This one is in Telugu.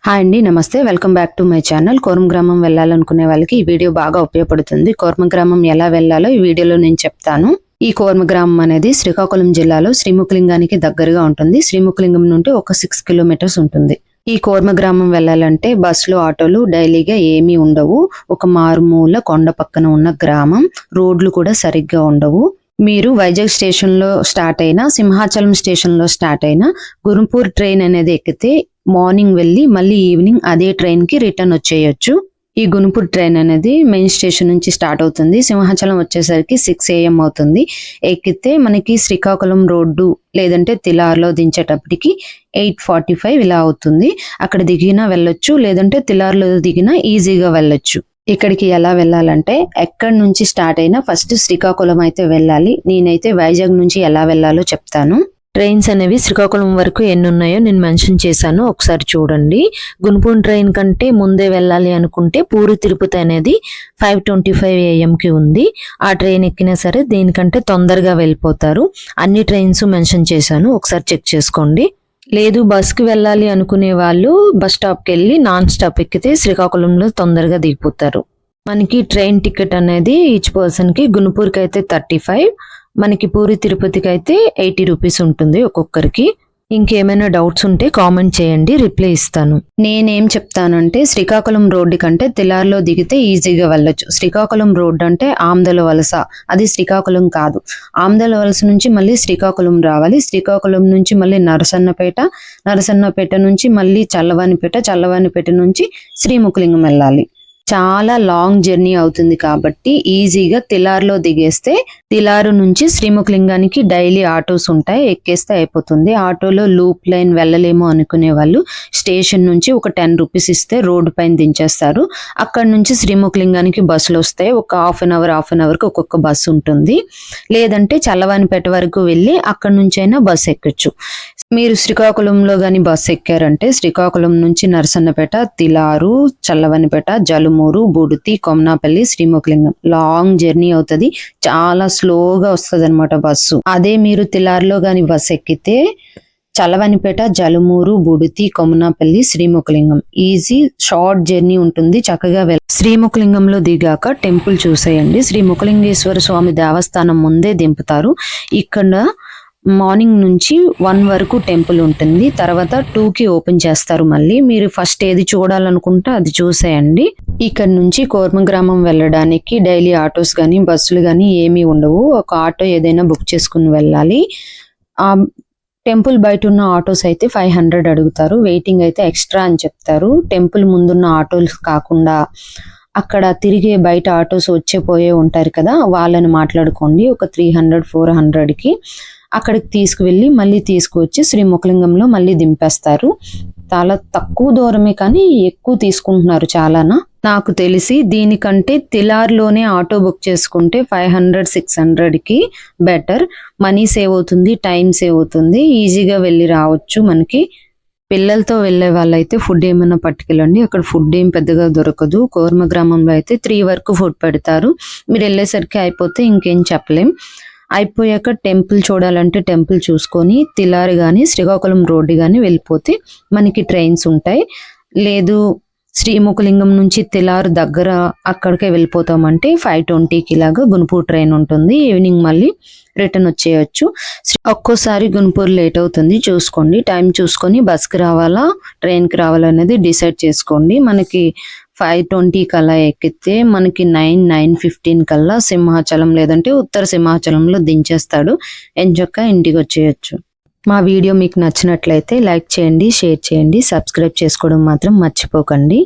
హాయ్ అండి, నమస్తే. Welcome back to my channel. కోర్మగ్రామం వెళ్ళాలనుకునే వాళ్ళకి ఈ వీడియో బాగా ఉపయోగపడుతుంది. కోర్మగ్రామం ఎలా వెళ్ళాలో ఈ వీడియోలో నేను చెప్తాను. ఈ కోర్మగ్రామం అనేది శ్రీకాకుళం జిల్లాలో శ్రీముఖలింగానికి దగ్గరగా ఉంటుంది. శ్రీముఖలింగం నుండి ఒక 6 కిలోమీటర్స్ ఉంటుంది. ఈ కోర్మగ్రామం వెళ్ళాలంటే బస్సులు, ఆటోలు డైలీగా ఏమీ ఉండవు. ఒక మారుమూల కొండ పక్కన ఉన్న గ్రామం. రోడ్లు కూడా సరిగ్గా ఉండవు. మీరు వైజాగ్ స్టేషన్ లో స్టార్ట్ అయినా, సింహాచలం స్టేషన్ లో స్టార్ట్ అయినా, గురుపూర్ ట్రైన్ అనేది ఎక్కితే మార్నింగ్ వెళ్ళి మళ్ళీ ఈవినింగ్ అదే ట్రైన్ కి రిటర్న్ వచ్చేయచ్చు. ఈ గునుపూర్ ట్రైన్ అనేది మెయిన్ స్టేషన్ నుంచి స్టార్ట్ అవుతుంది. సింహాచలం వచ్చేసరికి 6 AM అవుతుంది. ఎక్కితే మనకి శ్రీకాకుళం రోడ్డు లేదంటే తిలార్లో దించేటప్పటికి 8:45 ఇలా అవుతుంది. అక్కడ దిగినా వెళ్ళొచ్చు, లేదంటే తిలార్లో దిగినా ఈజీగా వెళ్ళొచ్చు. ఇక్కడికి ఎలా వెళ్ళాలంటే, ఎక్కడి నుంచి స్టార్ట్ అయినా ఫస్ట్ శ్రీకాకుళం అయితే వెళ్ళాలి. నేనైతే వైజాగ్ నుంచి ఎలా వెళ్ళాలో చెప్తాను. ట్రైన్స్ అనేవి శ్రీకాకుళం వరకు ఎన్ని ఉన్నాయో నేను మెన్షన్ చేశాను, ఒకసారి చూడండి. గునుపూర్ ట్రైన్ కంటే ముందే వెళ్ళాలి అనుకుంటే పూరి తిరుపతి అనేది 5:25 AM ఉంది. ఆ ట్రైన్ ఎక్కినా సరే దీనికంటే తొందరగా వెళ్ళిపోతారు. అన్ని ట్రైన్స్ మెన్షన్ చేశాను, ఒకసారి చెక్ చేసుకోండి. లేదు బస్కి వెళ్ళాలి అనుకునే వాళ్ళు బస్ స్టాప్కి వెళ్ళి నాన్ స్టాప్ ఎక్కితే శ్రీకాకుళంలో తొందరగా దిగిపోతారు. మనకి ట్రైన్ టికెట్ అనేది ఈచ్ పర్సన్కి గునుపూర్కి అయితే 35, మనకి పూరి తిరుపతికి అయితే 80 రూపీస్ ఉంటుంది ఒక్కొక్కరికి. ఇంకేమైనా డౌట్స్ ఉంటే కామెంట్ చేయండి, రిప్లై ఇస్తాను. నేనేం చెప్తానంటే, శ్రీకాకుళం రోడ్డు కంటే తిలార్లో దిగితే ఈజీగా వెళ్ళొచ్చు. శ్రీకాకుళం రోడ్డు అంటే ఆమ్దల వలస, అది శ్రీకాకుళం కాదు. ఆమ్దల వలస నుంచి మళ్ళీ శ్రీకాకుళం రావాలి. శ్రీకాకుళం నుంచి మళ్ళీ నరసన్నపేట, నరసన్నపేట నుంచి మళ్ళీ చల్లవానిపేట, చల్లవానిపేట నుంచి శ్రీముఖలింగం వెళ్ళాలి. చాలా లాంగ్ జర్నీ అవుతుంది కాబట్టి ఈజీగా తిలార్లో దిగేస్తే తిలారు నుంచి శ్రీముఖలింగానికి డైలీ ఆటోస్ ఉంటాయి, ఎక్కేస్తే అయిపోతుంది. ఆటోలో లూప్ లైన్ వెళ్ళలేము అనుకునే వాళ్ళు స్టేషన్ నుంచి ఒక 10 రూపీస్ ఇస్తే రోడ్డు పైన దించేస్తారు. అక్కడ నుంచి శ్రీముఖలింగానికి బస్సులు వస్తాయి. ఒక హాఫ్ అన్ అవర్కి ఒక్కొక్క బస్సు ఉంటుంది. లేదంటే చల్లవానిపేట వరకు వెళ్ళి అక్కడ నుంచి అయినా బస్సు ఎక్కొచ్చు. మీరు శ్రీకాకుళంలో కానీ బస్సు ఎక్కారంటే శ్రీకాకుళం నుంచి నరసన్నపేట, తిలారు, చల్లవనిపేట, జలుమూరు, బుడితి, కొమనాపల్లి, శ్రీముఖలింగం లాంగ్ జర్నీ అవుతుంది. చాలా స్లోగా వస్తుంది అనమాట బస్సు. అదే మీరు తిలారులో కానీ బస్సు ఎక్కితే Challavanipeta, Jalumuru, Buditi, Komanapalli, Srimukhalingam easy short journey ఉంటుంది. చక్కగా శ్రీముఖలింగంలో దిగాక టెంపుల్ చూసేయండి. శ్రీముఖలింగేశ్వర స్వామి దేవస్థానం ముందే దింపుతారు. ఇక్కడ మార్నింగ్ నుంచి 1 వరకు టెంపుల్ ఉంటుంది. తర్వాత 2కి ఓపెన్ చేస్తారు. మళ్ళీ మీరు ఫస్ట్ ఏది చూడాలనుకుంటే అది చూసేయండి. ఇక్కడ నుంచి కోర్మగ్రామం వెళ్ళడానికి డైలీ ఆటోస్ కానీ బస్సులు కానీ ఏమీ ఉండవు. ఒక ఆటో ఏదైనా బుక్ చేసుకుని వెళ్ళాలి. ఆ టెంపుల్ బయట ఉన్న ఆటోస్ అయితే 500 అడుగుతారు. వెయిటింగ్ అయితే ఎక్స్ట్రా అని చెప్తారు. టెంపుల్ ముందున్న ఆటోలు కాకుండా అక్కడ తిరిగే బయట ఆటోస్ వచ్చే పోయే ఉంటారు కదా, వాళ్ళని మాట్లాడుకోండి. ఒక 300-400కి అక్కడికి తీసుకువెళ్ళి మళ్ళీ తీసుకువచ్చి శ్రీముఖలింగంలో మళ్ళీ దింపేస్తారు. చాలా తక్కువ దూరమే కానీ ఎక్కువ తీసుకుంటున్నారు చాలానా. నాకు తెలిసి దీనికంటే తిలార్లోనే ఆటో బుక్ చేసుకుంటే 500-600కి బెటర్. మనీ సేవ్ అవుతుంది, టైం సేవ్ అవుతుంది, ఈజీగా వెళ్ళి రావచ్చు. మనకి పిల్లలతో వెళ్ళే వాళ్ళైతే ఫుడ్ ఏమైనా పట్టుకెళ్ళండి. అక్కడ ఫుడ్ ఏం పెద్దగా దొరకదు. కోర్మగ్రామంలో అయితే 3 వరకు ఫుడ్ పెడతారు. మీరు వెళ్ళేసరికి అయిపోతే ఇంకేం చెప్పలేం. అయిపోయాక టెంపుల్ చూడాలంటే టెంపుల్ చూసుకొని తిలారి కానీ శ్రీకాకుళం రోడ్డు కానీ వెళ్ళిపోతే మనకి ట్రైన్స్ ఉంటాయి. లేదు శ్రీముఖలింగం నుంచి తిలారు దగ్గర అక్కడికే వెళ్ళిపోతామంటే 5:20కి ఇలాగా గునుపూర్ ట్రైన్ ఉంటుంది. ఈవినింగ్ మళ్ళీ రిటర్న్ వచ్చేయచ్చు. ఒక్కోసారి గునుపూర్ లేట్ అవుతుంది, చూసుకోండి. టైం చూసుకొని బస్కి రావాలా ట్రైన్కి రావాలా అనేది డిసైడ్ చేసుకోండి. మనకి 5:20 కల్లా ఎక్కితే మనకి 9-9:15 కల్లా సింహాచలం లేదంటే ఉత్తర సింహాచలంలో దించేస్తాడు. ఎంచక్కా ఇంటికి వచ్చేయచ్చు. మా వీడియో మీకు నచ్చినట్లయితే లైక్ చేయండి, షేర్ చేయండి, సబ్స్క్రైబ్ చేసుకోవడం మాత్రం మర్చిపోకండి.